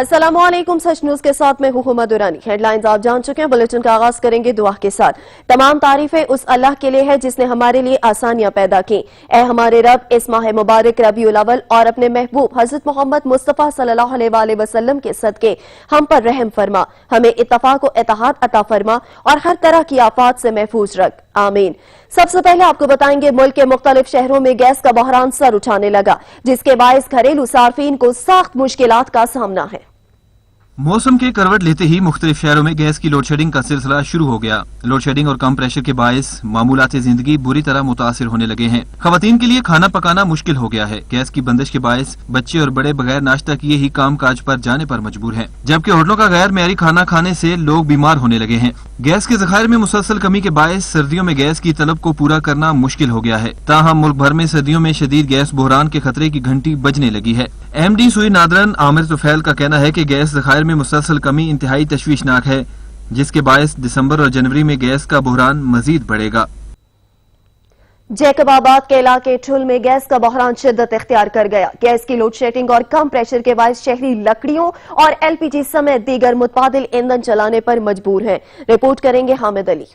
अस्सलाम वालेकुम। सच न्यूज के साथ मैं हूं हुमा दुरानी। हेडलाइंस आप जान चुके हैं। बुलेटिन का आगाज करेंगे दुआ के साथ। तमाम तारीफें उस अल्लाह के लिए है जिसने हमारे लिए आसानियां पैदा की। ए हमारे रब, इस माह मुबारक रबीउल अव्वल और अपने महबूब हजरत मोहम्मद मुस्तफा सल्लल्लाहु अलैहि वसल्लम के सदके हम पर रहम फरमा, हमें इत्तफाक व इत्तेहाद अता फरमा और हर तरह की आफात से महफूज रख, आमीन। सबसे पहले आपको बताएंगे मुल्क के मुख्तलिफ शहरों में गैस का बहरान सर उठाने लगा, जिसके बायस घरेलू सार्फिन को सख्त मुश्किलात का सामना है। मौसम के करवट लेते ही मुख्तलिफ शहरों में गैस की लोड शेडिंग का सिलसिला शुरू हो गया। लोड शेडिंग और कम प्रेशर के बायस मामूलात जिंदगी बुरी तरह मुतासिर होने लगे हैं। खवातीन के लिए खाना पकाना मुश्किल हो गया है। गैस की बंदिश के बायस बच्चे और बड़े बगैर नाश्ता किए ही काम काज पर जाने पर मजबूर हैं, जबकि होटलों का गैर मेयारी खाना खाने से लोग बीमार होने लगे हैं। गैस के ज़खायर में मुसलसल कमी के बायस सर्दियों में गैस की तलब को पूरा करना मुश्किल हो गया है। ताहम मुल्क भर में सर्दियों में शदीद गैस बहरान के खतरे की घंटी बजने लगी है। MD सुई नादरन आमिर तुफैल का कहना है कि गैस ज़खायर में मुसलसल कमी इंतहाई तशवीशनाक है, जिसके बायस दिसंबर और जनवरी में गैस का बहरान मजीद बढ़ेगा। जैकबाबाद के इलाके ठुल में गैस का बहरान शिद्दत इख्तियार कर गया। गैस की लोड शेडिंग और कम प्रेशर के बायस शहरी लकड़ियों और LPG समेत दीगर मुतबादिल ईंधन चलाने पर मजबूर हैं। रिपोर्ट करेंगे हामिद अली।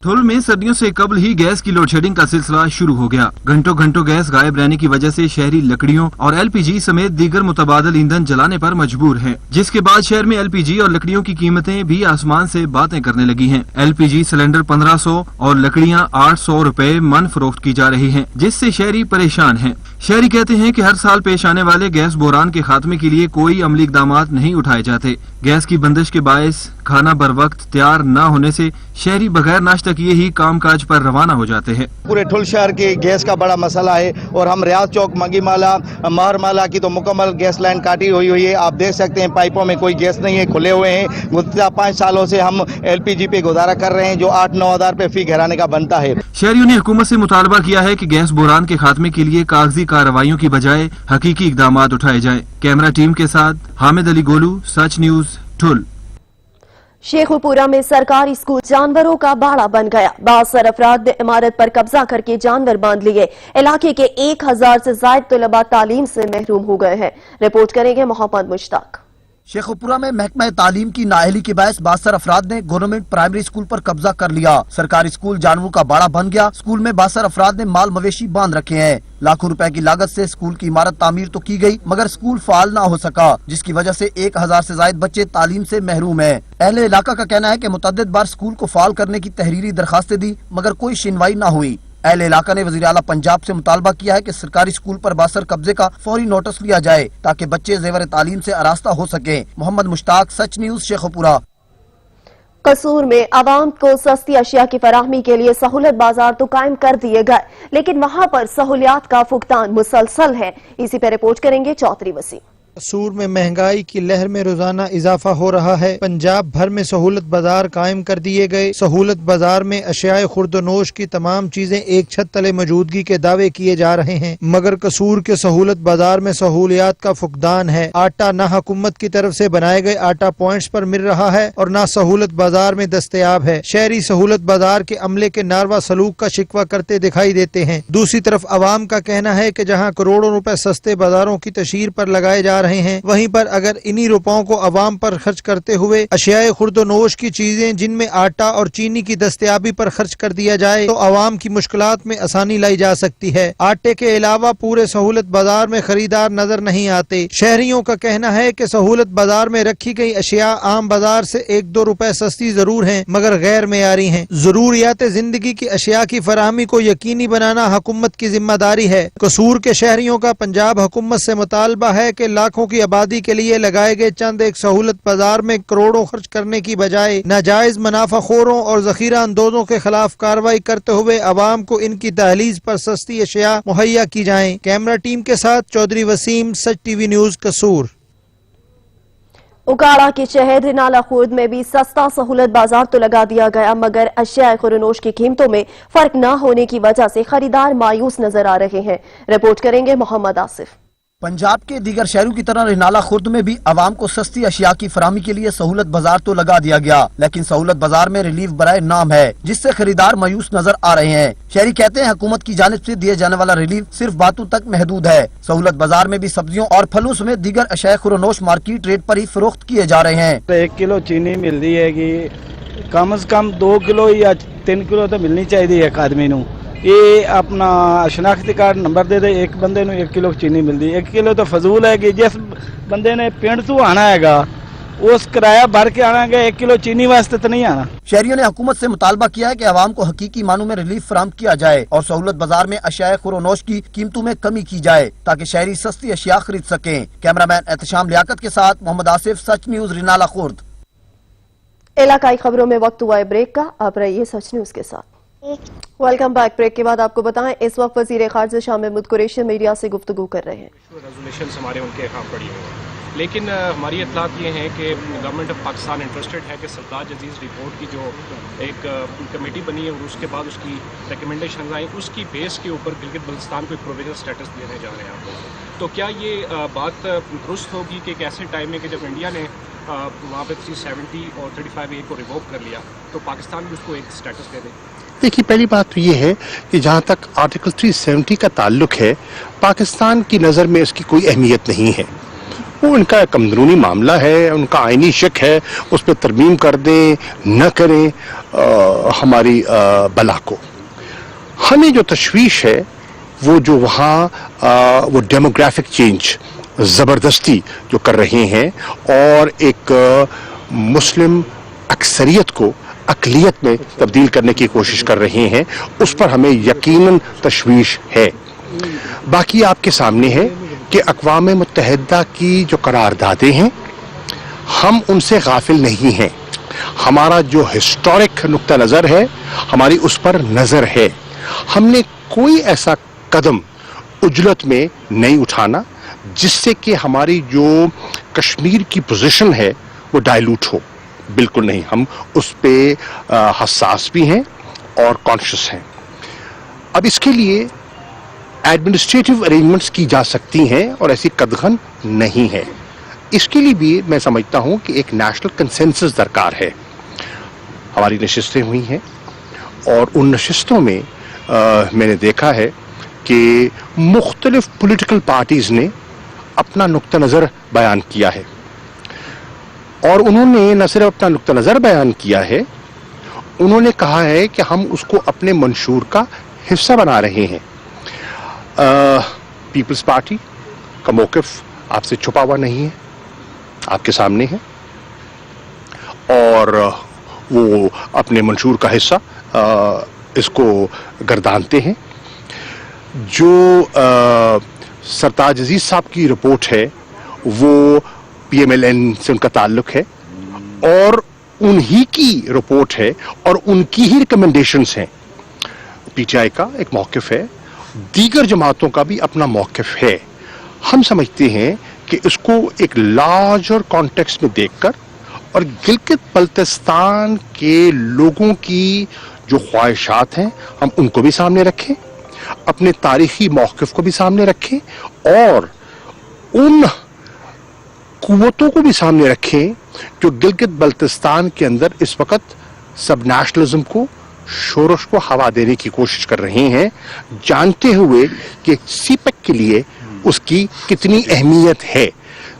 ठुल में सर्दियों से कबल ही गैस की लोड शेडिंग का सिलसिला शुरू हो गया। घंटों घंटों गैस गायब रहने की वजह से शहरी लकड़ियों और LPG समेत दीगर मुतबादिल ईंधन जलाने पर मजबूर हैं, जिसके बाद शहर में LPG और लकड़ियों की कीमतें भी आसमान से बातें करने लगी हैं। LPG सिलेंडर 1500 और लकड़ियां 800 रुपए मन फरोख्त की जा रही हैं, जिससे शहरी परेशान हैं। शहरी कहते हैं कि हर साल पेश आने वाले गैस बहरान के खात्मे के लिए कोई अमली इकदाम नहीं उठाए जाते। गैस की बंदिश के बायस खाना बर वक्त तैयार न होने से शहरी बगैर नाश्ता किए ही काम काज पर रवाना हो जाते हैं। पूरे ठुल शहर के गैस का बड़ा मसला है और हम रियाज चौक, मंगी माला, महरमाला की तो मुकम्मल गैस लाइन काटी हुई है। आप देख सकते हैं पाइपों में कोई गैस नहीं है, खुले हुए हैं। गुज़िश्ता 5 सालों से हम LPG पे गुजारा कर रहे हैं, जो 8-9 हज़ार पे फी घराने का बनता है। शहरियों ने हुकूमत से मुतालबा किया है कि गैस बहरान के खात्मे के लिए कागजी कार्रवाइयों की बजाय हकीकी इकदाम उठाए जाए। कैमरा टीम के साथ हामिद अली गोलू, सच न्यूज, ठुल। शेखुपुरा में सरकारी स्कूल जानवरों का बाड़ा बन गया। बासर अफराद ने इमारत पर कब्जा करके जानवर बांध लिए। इलाके के 1000 से ज्यादा तलबा तालीम से महरूम हो गए हैं। रिपोर्ट करेंगे मोहम्मद मुश्ताक। शेखुपुरा में महकमा तालीम की नाअहली के बायस 62 अफराद ने गवर्नमेंट प्राइमरी स्कूल पर कब्जा कर लिया। सरकारी स्कूल जानवरों का बाड़ा बन गया। स्कूल में 62 अफराद ने माल मवेशी बांध रखे हैं। लाखों रुपए की लागत से स्कूल की इमारत तामीर तो की गई, मगर स्कूल फाल ना हो सका, जिसकी वजह से 1000 से ज्यादा बच्चे तालीम से महरूम हैं। अहले इलाका का कहना है कि मुतअद्दिद बार स्कूल को फाल करने की तहरीरी दरखास्तें दी, मगर कोई सुनवाई ना हुई। अहले इलाका ने वज़ीर आला पंजाब से मुतालबा किया है कि सरकारी स्कूल पर बासर कब्जे का फौरी नोटिस लिया जाए, ताकि बच्चे ज़ेवर तालीम से आरास्ता हो सके। मोहम्मद मुश्ताक, सच न्यूज, शेखुपुरा। कसूर में आवाम को सस्ती अशिया की फराहमी के लिए सहूलत बाजार तो कायम कर दिए गए, लेकिन वहां पर सहूलियात का फुकदान मुसलसल है। इसी पर रिपोर्ट करेंगे चौधरी वसीम। कसूर में महंगाई की लहर में रोजाना इजाफा हो रहा है। पंजाब भर में सहूलत बाजार कायम कर दिए गए। सहूलत बाजार में अशियाए खुर्दनोश की तमाम चीजें एक छत तले मौजूदगी के दावे किए जा रहे हैं, मगर कसूर के सहूलत बाजार में सहूलियात का फुकदान है। आटा न हुकूमत की तरफ से बनाए गए आटा पॉइंट्स पर मिल रहा है और न सहूलत बाजार में दस्तयाब है। शहरी सहूलत बाजार के अमले के नारवा सलूक का शिकवा करते दिखाई देते हैं। दूसरी तरफ आवाम का कहना है कि जहाँ करोड़ों रुपए सस्ते बाजारों की तशहीर पर लगाए जा रहे हैं, वहीं पर अगर इन्हीं रुपयों को अवाम पर खर्च करते हुए अशियाए खुर्दनोश की चीजें जिनमें आटा और चीनी की दस्तयाबी पर खर्च कर दिया जाए तो अवाम की मुश्किलात में आसानी लाई जा सकती है। आटे के अलावा पूरे सहूलत बाजार में खरीदार नजर नहीं आते। शहरियों का कहना है कि सहूलत बाजार में रखी गई अशिया आम बाजार से 1-2 रुपए सस्ती जरूर हैं, मगर गैर मेयारी हैं। जरूरियात जिंदगी की अशिया की फराहमी को यकीनी बनाना हुकूमत की जिम्मेदारी है। कसूर के शहरियों का पंजाब हुकूमत से मुतालबा है कि लाखों की आबादी के लिए लगाए गए चंद एक सहूलत बाजार में करोड़ों खर्च करने की बजाय नाजायज मुनाफाखोरों और जखीरा अंदोजों के खिलाफ कार्रवाई करते हुए अवाम को इनकी दहलीज पर सस्ती अशिया मुहैया की जाएं। कैमरा टीम के साथ चौधरी वसीम, सच TV न्यूज, कसूर। उकाड़ा के शहर नाला खुर्द में भी सस्ता सहूलत बाजार तो लगा दिया गया, मगर अशिया खुर्दनोश की कीमतों में फर्क न होने की वजह से खरीदार मायूस नजर आ रहे हैं। रिपोर्ट करेंगे मोहम्मद आसिफ। पंजाब के दीगर शहरों की तरह रिनाला खुर्द में भी आवाम को सस्ती अशिया की फराहमी के लिए सहूलत बाजार तो लगा दिया गया, लेकिन सहूलत बाजार में रिलीफ बराए नाम है, जिससे खरीदार मायूस नजर आ रहे हैं। शहरी कहते हैं हुकूमत की जानिब से दिए जाने वाला रिलीफ सिर्फ बातों तक महदूद है। सहूलत बाजार में भी सब्जियों और फलों समेत दीगर अशिया खुरोनोश मार्केट रेट पर ही फरोख्त किए जा रहे हैं। 1 किलो चीनी मिल रही है कि कम से कम 2 किलो या 3 किलो तो मिलनी चाहिए एक आदमी नू। ये अपना शनाख्ती कार्ड नंबर दे दे, एक बंदे नू 1 किलो चीनी मिलती। 1 किलो तो फजूल है कि जिस बंदे ने पिंड तो आना हैगा उस किराया भर के आना है, 1 किलो चीनी वास्ते तो नहीं आना। शहरियों ने हुकूमत से मुतालबा किया है कि आवाम को हकीकी मानों में रिलीफ फराहम किया जाए और सहूलत बाजार में अशिया खुरोनोश की कीमतों में कमी की जाए ताकि शहरी सस्ती अशिया खरीद सकें। कैमरामैन एहतशाम लियाकत के साथ मोहम्मद आसिफ, सच न्यूज, रिनाला खुर्द। इलाकाई खबरों में वक्त हुआ है ब्रेक का, आप रहिए सच न्यूज के साथ। Welcome back. ब्रेक के बाद आपको बताएं इस वक्त वजीर खारजा शाह महमूद कुरैशी मीडिया से गुफ्तगू कर रहे हैं। रेजोल्यूशंस हमारे उनके यहाँ पड़ी हुई हैं, लेकिन हमारी इत्तलात ये हैं कि गवर्नमेंट ऑफ पाकिस्तान इंटरेस्टेड है कि सरताज अजीज़ रिपोर्ट की जो एक कमेटी बनी है और उसके बाद उसकी रिकमेंडेशन आई, उसकी बेस के ऊपर गिलगित बल्तिस्तान को एक प्रोविजनल स्टेटस देने जा रहे हैं आपको। तो क्या ये बात दुरुस्त होगी कि एक ऐसे टाइम में कि जब इंडिया ने वहाँ पे 370 और 35A को रिवोक कर लिया तो पाकिस्तान भी उसको एक स्टेटस दे दे? देखिए, पहली बात तो ये है कि जहाँ तक आर्टिकल 370 का ताल्लुक है, पाकिस्तान की नज़र में इसकी कोई अहमियत नहीं है। वो उनका एक अंदरूनी मामला है, उनका आइनी शक है, उस पर तरमीम कर दें न करें हमारी बला को। हमें जो तशवीश है वो जो वहाँ वो डेमोग्राफिक चेंज ज़बरदस्ती जो कर रहे हैं और एक मुस्लिम अक्सरियत को अक़लियत में तब्दील करने की कोशिश कर रहे हैं, उस पर हमें यकीनन तशवीश है। बाकी आपके सामने है कि अक़वाम मुत्तहिदा की जो करारदादें हैं हम उनसे गाफिल नहीं हैं। हमारा जो हिस्टोरिक नुक्ता नज़र है हमारी उस पर नज़र है। हमने कोई ऐसा कदम उजलत में नहीं उठाना जिससे कि हमारी जो कश्मीर की पोजीशन है वो डाइल्यूट हो। बिल्कुल नहीं, हम उस पे हसास भी हैं और कॉन्शियस हैं। अब इसके लिए एडमिनिस्ट्रेटिव अरेंजमेंट्स की जा सकती हैं और ऐसी कदगन नहीं है। इसके लिए भी मैं समझता हूं कि एक नेशनल कंसेंसस दरकार है। हमारी नशिस्तें हुई हैं और उन नशिस्तों में मैंने देखा है कि मुख्तलिफ पॉलिटिकल पार्टीज़ ने अपना नुक्ता नज़र बयान किया है और उन्होंने न सिर्फ अपना नुक्ता नज़र बयान किया है, उन्होंने कहा है कि हम उसको अपने मंशूर का हिस्सा बना रहे हैं। पीपल्स पार्टी का मौक़िफ़ आपसे छुपा हुआ नहीं है, आपके सामने है और वो अपने मंशूर का हिस्सा इसको गर्दानते हैं। जो सरताज अजीज़ साहब की रिपोर्ट है वो PMLN से उनका ताल्लुक है और उन्हीं की रिपोर्ट है और उनकी ही रिकमेंडेशंस हैं। PTI का एक मौक़िफ़ है, दीगर जमातों का भी अपना मौक़िफ़ है। हम समझते हैं कि इसको एक लार्जर कॉन्टेक्स्ट में देखकर और गिलगित बल्तिस्तान के लोगों की जो ख्वाहिशात हैं हम उनको भी सामने रखें, अपने तारीखी मौक़िफ़ को भी सामने रखें और उन कुव्वतों को भी सामने रखें जो गिलगित बल्तिस्तान के अंदर इस वक्त सब नेशनलिज्म को शोरश को हवा देने की कोशिश कर रहे हैं, जानते हुए कि सीपैक के लिए उसकी कितनी अहमियत है।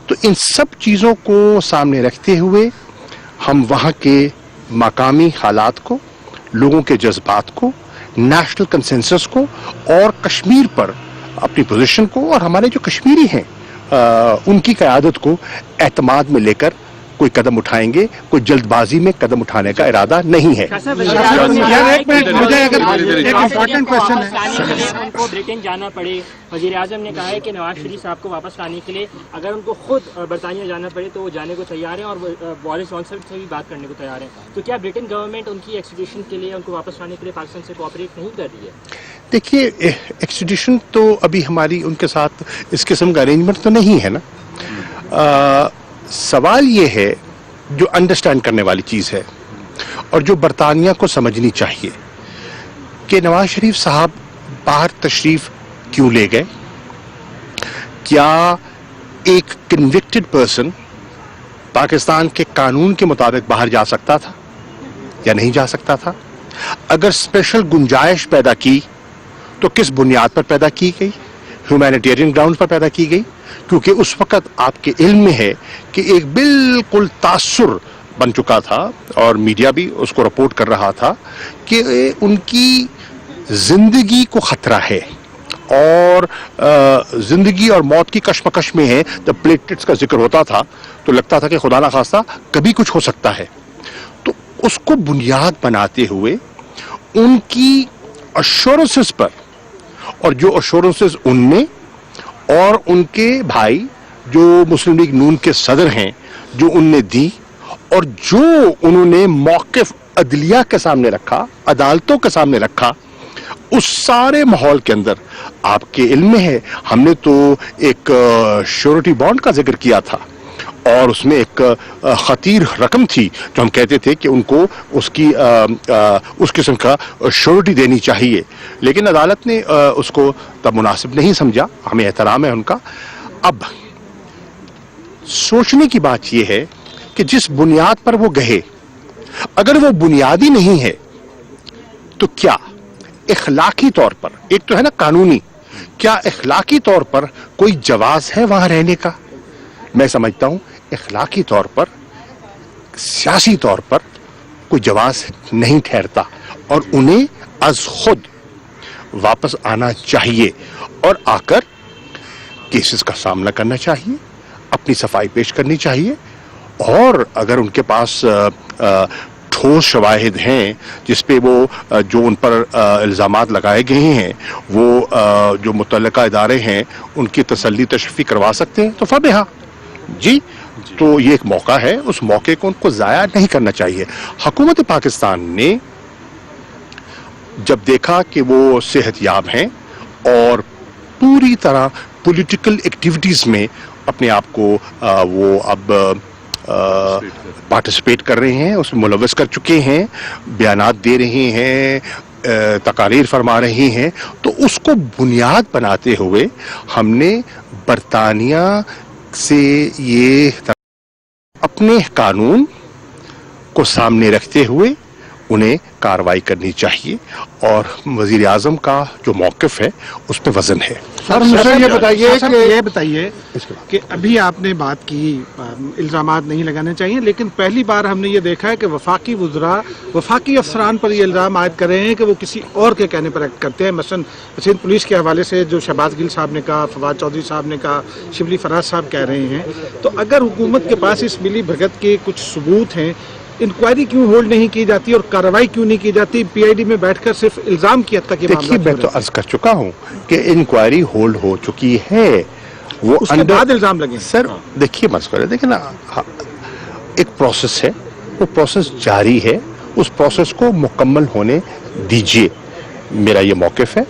तो इन सब चीज़ों को सामने रखते हुए हम वहाँ के मकामी हालात को, लोगों के जज्बात को, नेशनल कंसेंसस को और कश्मीर पर अपनी पोजीशन को और हमारे जो कश्मीरी हैं उनकी क़यादत को एतमाद में लेकर कोई कदम उठाएंगे। कोई जल्दबाजी में कदम उठाने का इरादा नहीं है। मुझे एक इम्पोर्टेंट क्वेश्चन है। उनको ब्रिटेन जाना पड़े, वज़ीर आज़म ने कहा है कि नवाज शरीफ साहब को वापस लाने के लिए अगर उनको खुद बरतानिया जाना पड़े तो वो जाने को तैयार हैं और बोरिस जॉनसन से भी बात करने को तैयार हैं। तो क्या ब्रिटेन गवर्नमेंट उनकी एक्सट्रेडिशन के लिए, उनको वापस लाने के लिए पाकिस्तान से कोऑपरेट नहीं कर रही है? देखिए, एक्सट्रेडिशन तो अभी हमारी उनके साथ इस किस्म का अरेंजमेंट तो नहीं है ना। सवाल ये है जो अंडरस्टैंड करने वाली चीज़ है और जो बरतानिया को समझनी चाहिए कि नवाज शरीफ साहब बाहर तशरीफ़ क्यों ले गए, کیا ایک کنوکٹڈ پرسن پاکستان کے قانون کے مطابق باہر جا سکتا تھا یا نہیں جا سکتا تھا؟ اگر اسپیشل گنجائش پیدا کی تو کس بنیاد پر پیدا کی گئی؟ ہیومینیٹیرین گراؤنڈ پر پیدا کی گئی، کیونکہ اس وقت آپ کے علم میں ہے کہ ایک بالکل تاثر بن چکا تھا اور میڈیا بھی اس کو رپورٹ کر رہا تھا کہ ان کی زندگی کو خطرہ ہے اور زندگی اور موت کی کشمکش میں ہے. جب پلیٹلیٹس کا ذکر ہوتا تھا تو لگتا تھا کہ خدا نخواستہ کبھی کچھ ہو سکتا ہے. تو اس کو بنیاد بناتے ہوئے ان کی ایشورنسز پر، اور جو ایشورنسز ان نے اور ان کے بھائی جو مسلم لیگ نون کے صدر ہیں جو ان نے دی، اور جو انہوں نے موقف عدلیہ کے سامنے رکھا، عدالتوں کے سامنے رکھا، اس سارے ماحول کے اندر آپ کے علم میں ہے ہم نے تو ایک شیورٹی بانڈ کا ذکر کیا تھا اور اس میں ایک خطیر رقم تھی جو ہم کہتے تھے کہ ان کو اس قسم کا شیورٹی دینی چاہیے، لیکن عدالت نے اس کو تب مناسب نہیں سمجھا. ہمیں احترام ہے ان کا. اب سوچنے کی بات یہ ہے کہ جس بنیاد پر وہ گئے، اگر وہ بنیادی نہیں ہے تو کیا اخلاقی طور پر، ایک تو ہے نا قانونی، کیا اخلاقی طور پر کوئی جواز ہے وہاں رہنے کا؟ میں سمجھتا ہوں اخلاقی طور پر، سیاسی طور پر کوئی جواز نہیں ٹھہرتا اور انہیں از خود واپس آنا چاہیے اور آ کر کیسز کا سامنا کرنا چاہیے، اپنی صفائی پیش کرنی چاہیے. اور اگر ان کے پاس ٹھوس شواہد ہیں جس پہ وہ جو ان پر الزامات لگائے گئے ہیں وہ جو متعلقہ ادارے ہیں ان کی تسلی تشفی کروا سکتے ہیں تو فبہا. جی تو یہ ایک موقع ہے، اس موقع کو ان کو ضائع نہیں کرنا چاہیے. حکومت پاکستان نے جب دیکھا کہ وہ صحت یاب ہیں اور پوری طرح پولیٹیکل ایکٹیویٹیز میں اپنے آپ کو وہ اب پارٹیسپیٹ کر رہے ہیں، اس میں ملوث کر چکے ہیں، بیانات دے رہے ہیں، تقاریر فرما رہے ہیں، تو اس کو بنیاد بناتے ہوئے ہم نے برطانیہ سے یہ اپنے قانون کو سامنے رکھتے ہوئے انہیں کارروائی کرنی چاہیے اور وزیر اعظم کا جو موقف ہے اس پہ وزن ہے. سر مجھے یہ بتائیے کہ ابھی آپ نے بات کی الزامات نہیں لگانے چاہیے، لیکن پہلی بار ہم نے یہ دیکھا ہے کہ وفاقی وزراء وفاقی افسران پر یہ الزام عائد کر رہے ہیں کہ وہ کسی اور کے کہنے پر ایکٹ کرتے ہیں. مثلا سندھ پولیس کے حوالے سے جو شہباز گل صاحب نے کہا، فواد چودھری صاحب نے کہا، شبلی فراز صاحب کہہ رہے ہیں. تو اگر حکومت کے پاس اس ملی بھگت کے کچھ ثبوت ہیں، انکوائری کیوں ہولڈ نہیں کی جاتی اور کارروائی کیوں نہیں کی جاتی؟ پی آئی ڈی میں بیٹھ کر صرف الزام کی حد تک یہ معاملہ. دیکھیے میں تو عرض کر چکا ہوں کہ انکوائری ہولڈ ہو چکی ہے، وہ اس کے بعد الزام لگے. سر دیکھیے مسئلہ دیکھیں نا، ایک پروسیس ہے، وہ پروسیس جاری ہے، اس پروسیس کو مکمل ہونے دیجیے، میرا یہ موقف ہے.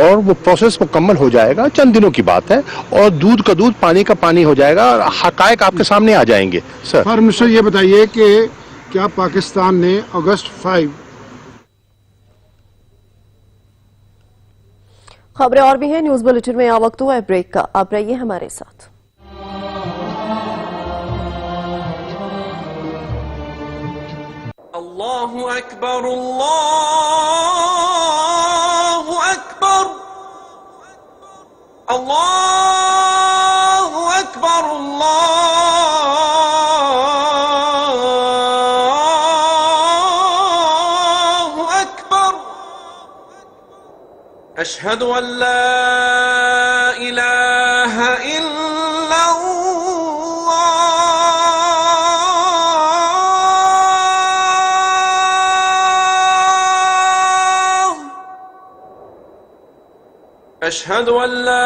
اور وہ پروسیس مکمل ہو جائے گا، چند دنوں کی بات ہے، اور دودھ کا دودھ پانی کا پانی ہو جائے گا اور حقائق آپ کے سامنے آ جائیں گے. سر منسٹر یہ بتائیے کہ کیا پاکستان نے اگست 5 خبریں اور بھی ہیں نیوز بلیٹن میں. آ وقت ہوا ہے بریک کا، آپ رہیے ہمارے ساتھ. اللہ اکبر اللہ اکبر اللہ اکبر اللہ اشہد ان لا الہ الا اللہ اشہد ان لا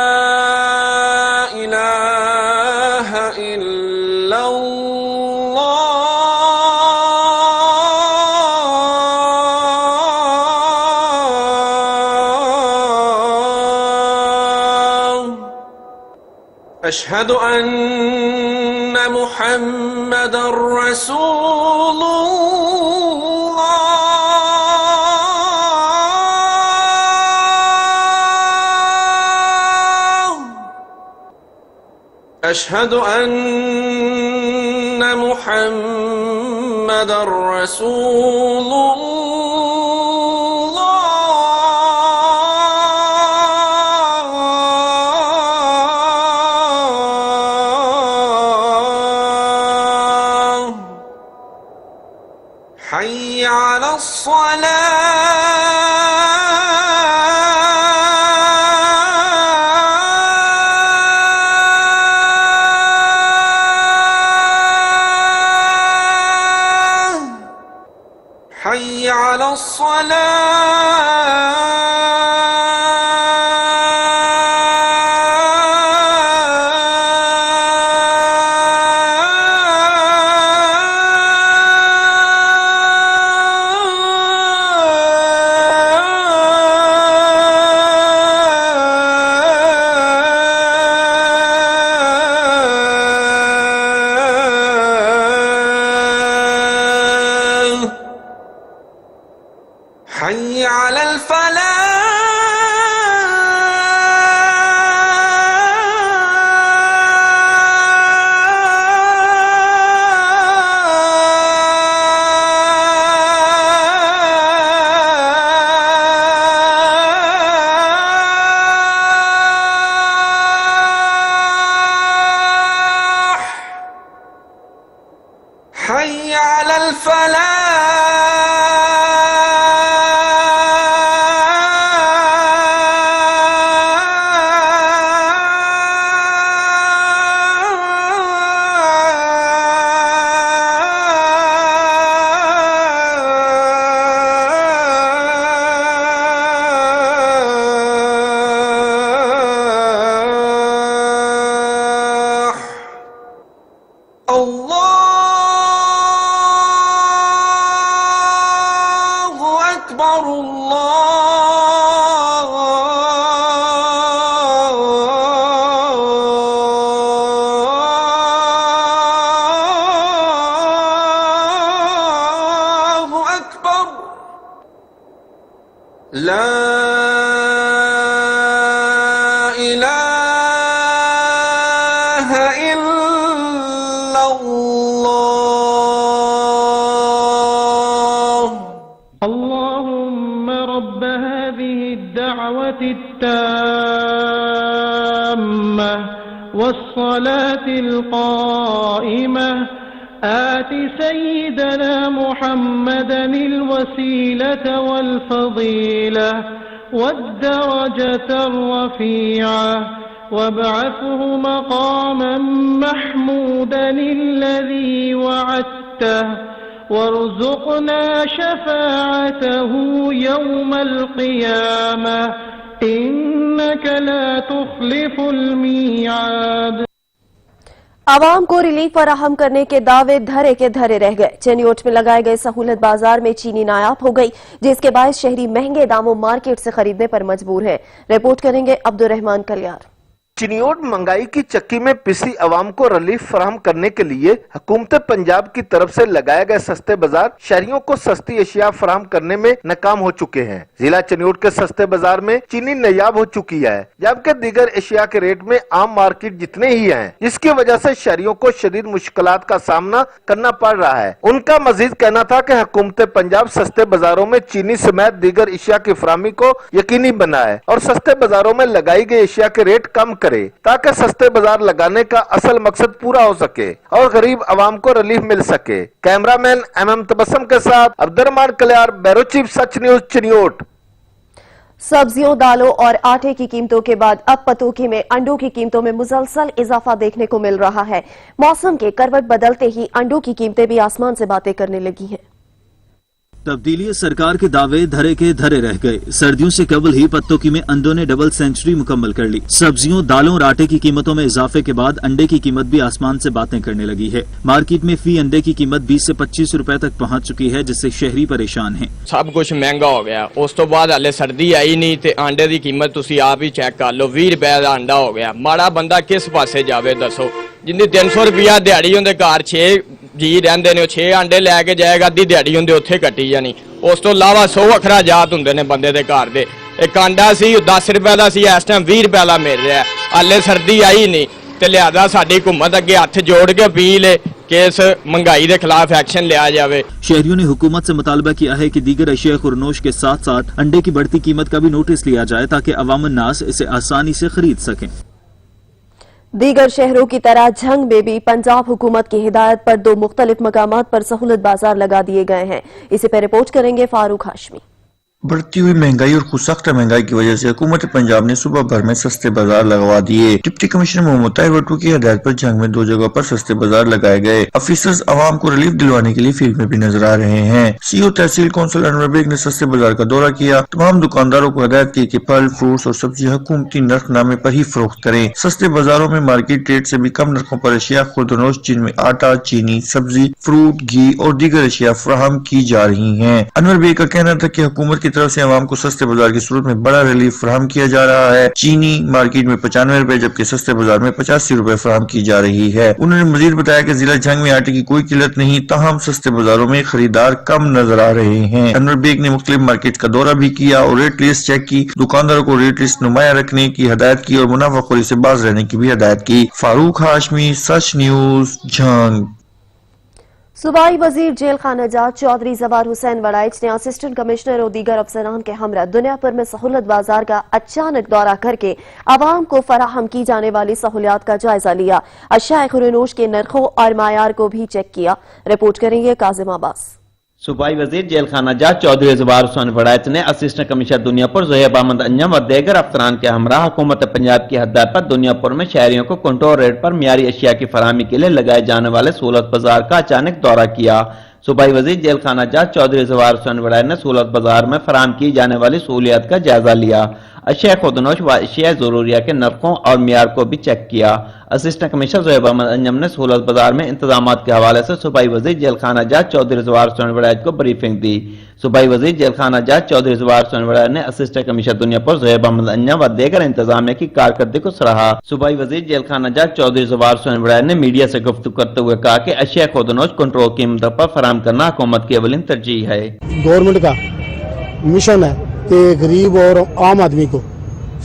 الہ الا اشہد ان محمد رسول اللہ أشهد أن محمد رسول الله حي على الصلاة حي على الصلاة حي على الفلاح حي على الفلاح الله أكبر الله أكبر لا إله إلا الله اللهم رب هذه الدعوة التامة والصلاة القائمة آت سيدنا محمدا الوسيلة والفضيلة والدرجة الرفيعة وابعثه مقاما محمودا الذي وعدته وارزقنا شفاعته يوم القيامة إنك لا تخلف الميعاد. आवाम को रिलीफ फराहम करने के दावे धरे के धरे रह गए. चनियोट में लगाए गए सहूलत बाजार में चीनी नायाब हो गई, जिसके बायस शहरी महंगे दामों मार्केट से खरीदने पर मजबूर हैं. रिपोर्ट करेंगे अब्दुर्रहमान कलियार. चिनियोट महंगाई की चक्की में पिसी अवाम को रिलीफ फराहम करने के लिए हुकूमत पंजाब की तरफ से लगाए गए सस्ते बाजार शहरियों को सस्ती अशिया फराहम करने में नाकाम हो चुके हैं. जिला चिनियोट के सस्ते बाजार में चीनी नायाब हो चुकी है, जबकि दीगर अशिया के रेट में आम मार्केट जितने ही हैं, जिसकी वजह से शहरियों को शदीद मुश्किलात का सामना करना पड़ रहा है. उनका मजीद कहना था कि हुकूमत पंजाब सस्ते बाजारों में चीनी समेत दीगर अशिया की फराहमी को यकीनी बनाए और सस्ते बाजारों में लगाई गई अशिया के रेट कम करे, ताकि सस्ते बाजार लगाने का असल मकसद पूरा हो सके और गरीब आवाम को रिलीफ मिल सके. कैमरामैन MM तबस्सुम के साथ Abdurrahman Kaliyar, bureau chief Sach news Chiniot. सब्जियों, दालों और आटे की कीमतों के बाद अब पतोकी में अंडों की कीमतों में मुसलसल इजाफा देखने को मिल रहा है. मौसम के करवट बदलते ही अंडों की कीमतें भी आसमान से बातें करने लगी हैं. तब्दीली सरकार के दावे धरे के धरे रह गए. सर्दियों से कबल ही पत्तोकी में अंडों ने डबल सेंचुरी मुकम्मल कर ली. सब्जियों, दालों और आटे की कीमतों में इजाफे के बाद अंडे की कीमत भी आसमान से बातें करने लगी है. मार्केट में फी अंडे की कीमत 20 से 25 रुपए तक पहुंच चुकी है, जिससे शहरी परेशान हैं. सब कुछ महंगा हो गया. उस तो बाद हाले सर्दी आई नहीं ते अंडे की कीमत तुसी आप ही चेक कर लो. 20 रुपए का अंडा हो गया. माड़ा बंदा किस पासे जावे दसो. जिंदी 300 रुपया दिहाड़ी होंदे घर 6 जी रहंदे ने 6 अंडे लैके जाएगा, अद्धी दिहाड़ी होंदे उत्थे कट्टी जानी. उस तो इलावा 100 अखराजात होंदे ने बंदे दे घर दे. एक अंडा सी 10 रुपए का सी, इस टाइम 20 रुपए का मिल रहा है. हाले सर्दी आई नहीं ਤੇ ਲਿਆਦਾ ਸਾਡੀ हुकूमत अगे हथ जोड़ के अपील है कि इस महंगाई के खिलाफ एक्शन लिया जाए। शहरियों ने हुकूमत से मुतालबा किया है कि दीगर अशिया खुरनोश के साथ साथ अंडे की बढ़ती कीमत का भी नोटिस लिया जाए ताकि अवाम नास इसे आसानी से खरीद सकें। दीगर शहरों की तरह झंग में भी पंजाब हुकूमत की हिदायत पर 2 मुख्तलिफ मकामात पर सहूलत बाजार लगा दिए गए हैं। इसी पर रिपोर्ट करेंगे फारूक हाशमी। बढ़ती हुई महंगाई और खुदसख्त महंगाई की वजह से हुकूमत पंजाब ने सुबह भर में सस्ते बाजार लगवा दिए। डिप्टी कमिश्नर मोहम्मद ताहिर वटू की हिदायत पर झंग में 2 जगह पर सस्ते बाजार लगाए गए। ऑफिसर्स आवाम को रिलीफ दिलवाने के लिए फील्ड में भी नजर आ रहे हैं। सीओ तहसील कौंसिल अनवर बेग ने सस्ते बाजार का दौरा किया। तमाम दुकानदारों को हिदायत की कि फल, फ्रूट्स और सब्जी हुकूमती नरखनामे पर ही फरोख्त करें। सस्ते बाजारों में मार्केट रेट से भी कम नरखों पर अशिया खुर्दनोश जिनमें आटा, चीनी, सब्जी, फ्रूट, घी और दीगर अशिया फराहम की जा रही है। अनवर बेग का कहना था कि हुकूमत की तरफ से आवाम को सस्ते बाजार की सूरत में बड़ा रिलीफ फराहम किया जा रहा है। चीनी मार्केट में 95 रुपए जबकि सस्ते बाजार में 85 रुपए फराहम की जा रही है। उन्होंने मजीद बताया कि जिला झंग में आटे की कोई किल्लत नहीं, ताहम सस्ते बाजारों में खरीदार कम नजर आ रहे हैं। अनवर बेग ने मुख्तलिफ मार्केट का दौरा भी किया और रेट लिस्ट चेक की। दुकानदारों को रेट लिस्ट नुमाया रखने की हिदायत की और मुनाफाखोरी से बाज रहने की भी हिदायत की। फारूक हाशमी, सच न्यूज, झंग। सूबाई वजीर जेल खाना जात चौधरी जवार हुसैन वड़ाइच ने असिस्टेंट कमिश्नर और दीगर अफसरान के हमरा दुनिया भर में सहूलत बाजार का अचानक दौरा करके आवाम को फराहम की जाने वाली सहूलियात का जायजा लिया। अशिया खुरनोश के नरखों और मायार को भी चेक किया। रिपोर्ट करेंगे काजिम अब्बास। सूबाई वजीर जेल खाना जात चौधरी जवार हुसैन वड़ाइच ने असिस्टेंट कमिश्नर दुनियापुर ज़ोहेब अहमद अंजम और दीगर अफसरान के हमरा हुकूमत पंजाब की हिदायत पर दुनियापुर में शहरियों को कंट्रोल रेट पर मियारी अशिया की फराहमी के लिए लगाए जाने वाले सहूलत बाजार का अचानक दौरा किया। सूबाई वजीर जेल खाना जात चौधरी जवार हुसैन वड़ाइच ने सहूलत बाजार में फराहम की जाने वाली सहूलियात का जायजा लिया। अशिया खुर्दनोश व अशिया ज़रूरिया के नरखों और मियार को भी चेक किया। असिस्टेंट कमिश्नर ज़ोहेब अहमद अंजम ने सहूलत बाजार में इंतजाम के हवाले से सूबाई वजीर जेल खाना जात चौधरी जवार हुसैन वड़ाइच को ब्रीफिंग दी। सूबाई वजीर जेल खाना जात चौधरी जवार हुसैन वड़ाइच ने असिस्टेंट कमिश्नर दुनियापुर ज़ोहेब अहमद अंजम व दीगर इंतजामिया की कारकर्दगी को सराहा। सूबाई वजीर जेल खाना जात चौधरी जवार हुसैन वड़ाइच ने मीडिया से गुफ्तगू करते हुए कहा कि अशिया खुर्दनोश कंट्रोल कीमतों पर फराहम करना हुकूमत की अवलिन तरजीह है। गवर्नमेंट का मिशन है कि गरीब और आम आदमी को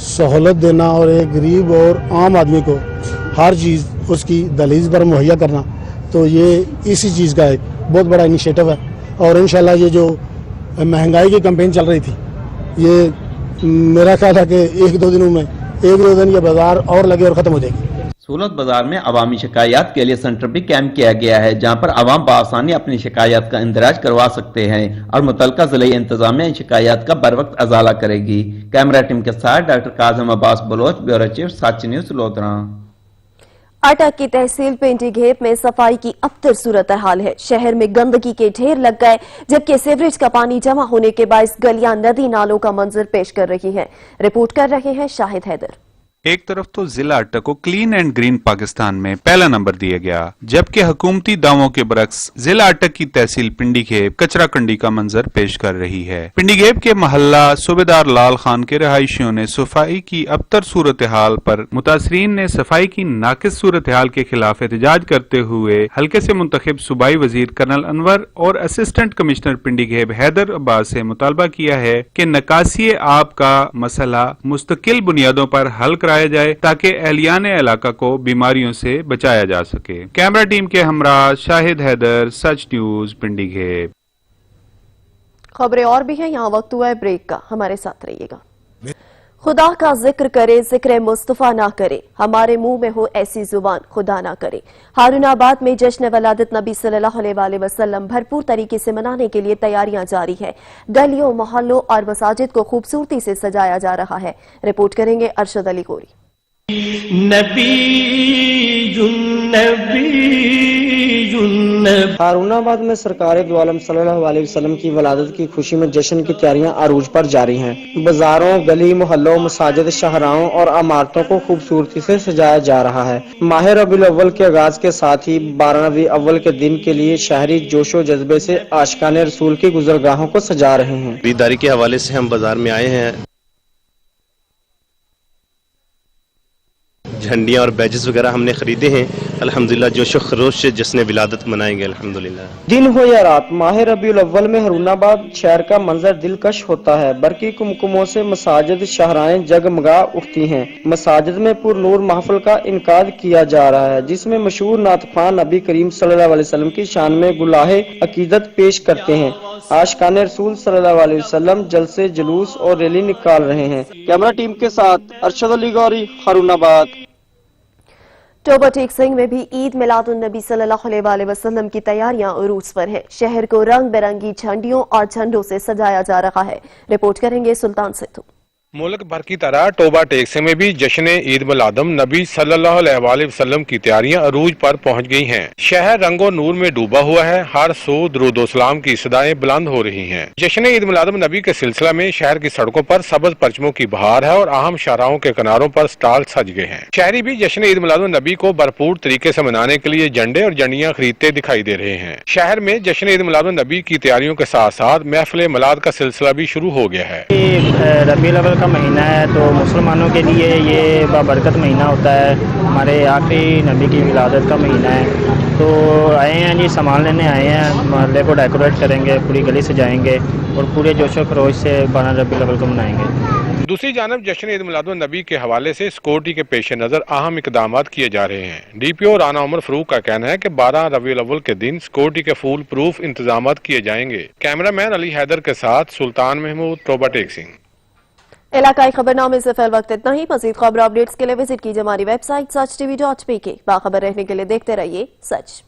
सहूलत देना और एक गरीब और आम आदमी को हर चीज़ उसकी दहलीज पर मुहैया करना, तो ये इसी चीज़ का एक बहुत बड़ा इनिशिएटिव है। और इंशाल्लाह ये जो महंगाई की कैंपेन चल रही थी, ये मेरा ख्याल है कि 1-2 दिनों में 1-2 दिन ये बाजार और लगे और ख़त्म हो जाएगी। सहूलत बाजार में अवामी शिकायत के लिए सेंटर भी कैंप किया गया है, जहां पर अवाम बआसानी अपनी शिकायत का इंदराज करवा सकते हैं और मुतलका ज़िले इंतजामिया इन शिकायत का बर वक्त अजाला करेगी। कैमरा टीम के साथ doctor Kazim Abbas Baloch, bureau chief, Sach news, Lodhran. Attock की तहसील पिंडी घेप में सफाई की अबतर सूरत हाल है। शहर में गंदगी के ढेर लग गए, जबकि सीवरेज का पानी जमा होने के बायस गलियां नदी नालों का मंजर पेश कर रही है। रिपोर्ट कर रहे हैं शाहिद हैदर। एक तरफ तो जिला अटक को क्लीन एंड ग्रीन पाकिस्तान में पहला नंबर दिया गया, जबकि हुकूमती दावों के बरक्स जिला अटक की तहसील पिंडी घेप कचरा कंडी का मंजर पेश कर रही है। पिंडी घेप के मोहल्ला सूबेदार लाल खान के रहायशियों ने सफाई की अबतर सूरत हाल पर मुतासरीन ने सफाई की नाकिस सूरत हाल के खिलाफ एहतजाज करते हुए हल्के से मुंतखब सूबाई वजीर कर्नल अनवर और असिस्टेंट कमिश्नर पिंडी घेप हैदर अब्बास से मुतालबा किया है कि नकासी आब का मसला मुस्तकिल बुनियादों पर हल कराया जाए ताकि एहलियान इलाका को बीमारियों से बचाया जा सके। कैमरा टीम के हमरा शाहिद हैदर, सच न्यूज, पिंडी घेप। खबरें और भी हैं, यहाँ वक्त हुआ है ब्रेक का, हमारे साथ रहिएगा। खुदा का जिक्र करे, जिक्र मुस्तफा ना करे, हमारे मुंह में हो ऐसी जुबान खुदा ना करे। हारूनाबाद में जश्न वलादत नबी सल्लल्लाहु अलैहि वसल्लम भरपूर तरीके से मनाने के लिए तैयारियां जारी है। गलियों, मोहल्लों और मसाजिद को खूबसूरती से सजाया जा रहा है। रिपोर्ट करेंगे अरशद अली गोरी। हारूनाबाद में सरकार दो आलम सल्लल्लाहु अलैहि वसल्लम की वलादत की खुशी में जश्न की तैयारियां अरूज पर जारी हैं। बाजारों, गली मोहल्लों, मसाजिद, शाहराहों और इमारतों को खूबसूरती से सजाया जा रहा है। माह रबीउल अव्वल के आगाज के साथ ही 12 रबीउल अव्वल के दिन के लिए शहरी जोशो जज्बे से आशिकाने रसूल की गुजरगाहों को सजा रहे हैं। खरीदारी के हवाले से हम बाजार में आए हैं। جھنڈیاں اور بیجز وغیرہ ہم نے خریدے ہیں. الحمدللہ جوش و خروش سے جشن ولادت منائیں گے الحمدللہ. دن ہو یا رات ماہ ربیع الاول میں ہارون آباد شہر کا منظر دلکش ہوتا ہے. برقی کمکموں سے مساجد شاہراہیں جگمگا اٹھتی ہیں. مساجد میں پر نور محفل کا انعقاد کیا جا رہا ہے جس میں مشہور نعت خواں نبی کریم صلی اللہ علیہ وسلم کی شان میں گلاہ عقیدت پیش کرتے ہیں. عاشقان رسول صلی اللہ علیہ وسلم جلسے جلوس اور ریلی نکال رہے ہیں. کیمرہ ٹیم کے ساتھ ارشد علی گوری، ہارون آباد. ٹوبہ ٹیک سنگھ میں بھی عید میلاد النبی صلی اللہ علیہ وآلہ وسلم کی تیاریاں عروج پر ہیں. شہر کو رنگ برنگی جھنڈیوں اور جھنڈوں سے سجایا جا رہا ہے. رپورٹ کریں گے سلطان سدھو. ملک بھر کی طرح ٹوبہ ٹیک سنگھ میں بھی جشن عید میلادم نبی صلی اللہ علیہ وآلہ وسلم کی تیاریاں عروج پر پہنچ گئی ہیں. شہر رنگ و نور میں ڈوبا ہوا ہے. ہر سو درود و سلام کی صدائیں بلند ہو رہی ہیں. جشن عید میلادم نبی کے سلسلہ میں شہر کی سڑکوں پر سبز پرچموں کی بہار ہے اور اہم شاہراہوں کے کناروں پر سٹال سج گئے ہیں. شہری بھی جشن عید میلادم نبی کو بھرپور طریقے سے منانے کے لیے جھنڈے اور جھنڈیاں خریدتے دکھائی دے رہے ہیں. شہر میں جشن عید میلادم نبی کی تیاریوں کے ساتھ ساتھ محفل میلاد کا سلسلہ بھی شروع ہو گیا ہے. ربیع الاول کا مہینہ ہے تو مسلمانوں کے لیے یہ بابرکت مہینہ ہوتا ہے. ہمارے آخری نبی کی ولادت کا مہینہ ہے تو آئے ہیں جی سامان لینے آئے ہیں. محلے کو ڈیکوریٹ کریں گے, پوری گلی سجائیں گے اور پورے جوش و خروش سے 12 ربیع الاول کو منائیں گے. دوسری جانب جشن عید میلاد النبی کے حوالے سے سیکورٹی کے پیش نظر اہم اقدامات کیے جا رہے ہیں. ڈی پی او رانا عمر فروخ کا کہنا ہے کہ 12 ربیع الاول کے دن سیکورٹی کے فول پروف انتظامات کیے جائیں گے. کیمرہ مین علی حیدر کے ساتھ سلطان محمود, ٹوبہ ٹیک سنگھ. علاقائی خبرنامے سے فی الوقت اتنا ہی. مزید خبر اپڈیٹس کے لیے وزٹ کیجیے ہماری ویب سائٹ sach.tv.pk. باخبر رہنے کے لیے دیکھتے رہیے سچ.